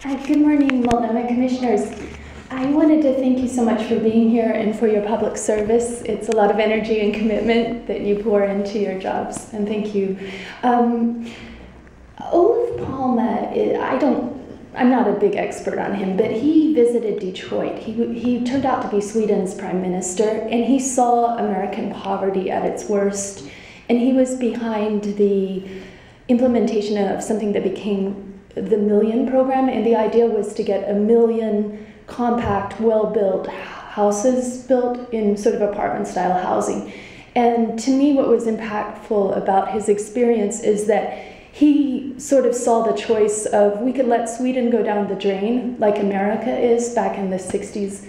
Good morning, Multnomah Commissioners. I wanted to thank you so much for being here and for your public service. It's a lot of energy and commitment that you pour into your jobs, and thank you. Olof Palme, I'm not a big expert on him, but he visited Detroit. He turned out to be Sweden's prime minister, and he saw American poverty at its worst, and he was behind the implementation of something that became the Million program, and the idea was to get 1 million compact, well-built houses built in sort of apartment-style housing. And to me, what was impactful about his experience is that he sort of saw the choice of, we could let Sweden go down the drain like America is back in the 60s,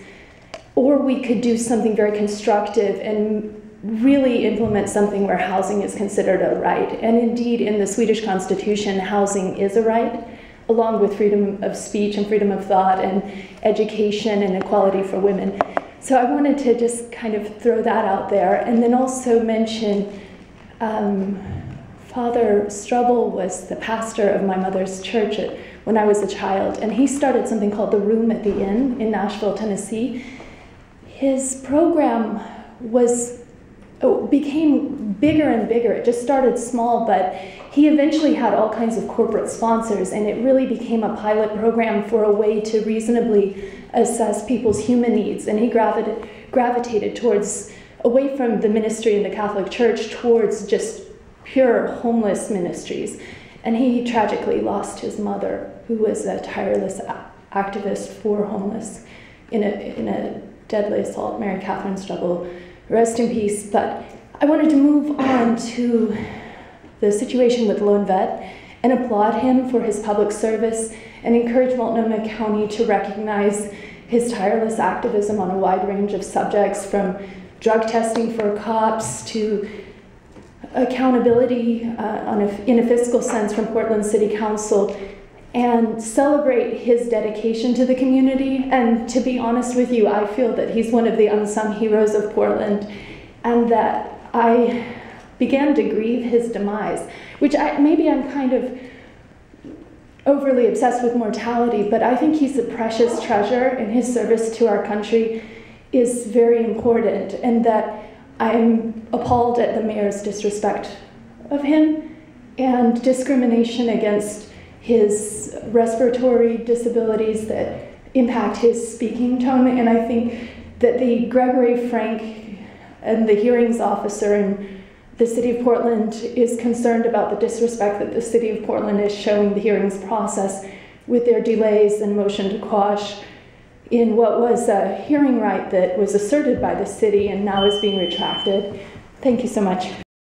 or we could do something very constructive and really implement something where housing is considered a right. And indeed, in the Swedish constitution, housing is a right, along with freedom of speech and freedom of thought and education and equality for women. So I wanted to just kind of throw that out there, and then also mention Father Strubble was the pastor of my mother's church when I was a child, and he started something called the Room at the Inn in Nashville, Tennessee. His program became bigger and bigger. It just started small, but he eventually had all kinds of corporate sponsors, and it really became a pilot program for a way to reasonably assess people's human needs. And he gravitated towards, away from the ministry in the Catholic Church, towards just pure homeless ministries. And he tragically lost his mother, who was a tireless activist for homeless in a deadly assault. Mary Catherine Strubble, rest in peace. But I wanted to move on to the situation with Lone Vet and applaud him for his public service and encourage Multnomah County to recognize his tireless activism on a wide range of subjects, from drug testing for cops to accountability in a fiscal sense from Portland City Council, and celebrate his dedication to the community. And to be honest with you, I feel that he's one of the unsung heroes of Portland, and that I began to grieve his demise, which maybe I'm kind of overly obsessed with mortality, but I think he's a precious treasure, and his service to our country is very important, and that I'm appalled at the mayor's disrespect of him and discrimination against his respiratory disabilities that impact his speaking tone. And I think that the Gregory Frank and the hearings officer in the city of Portland is concerned about the disrespect that the city of Portland is showing the hearings process with their delays and motion to quash in what was a hearing right that was asserted by the city and now is being retracted. Thank you so much.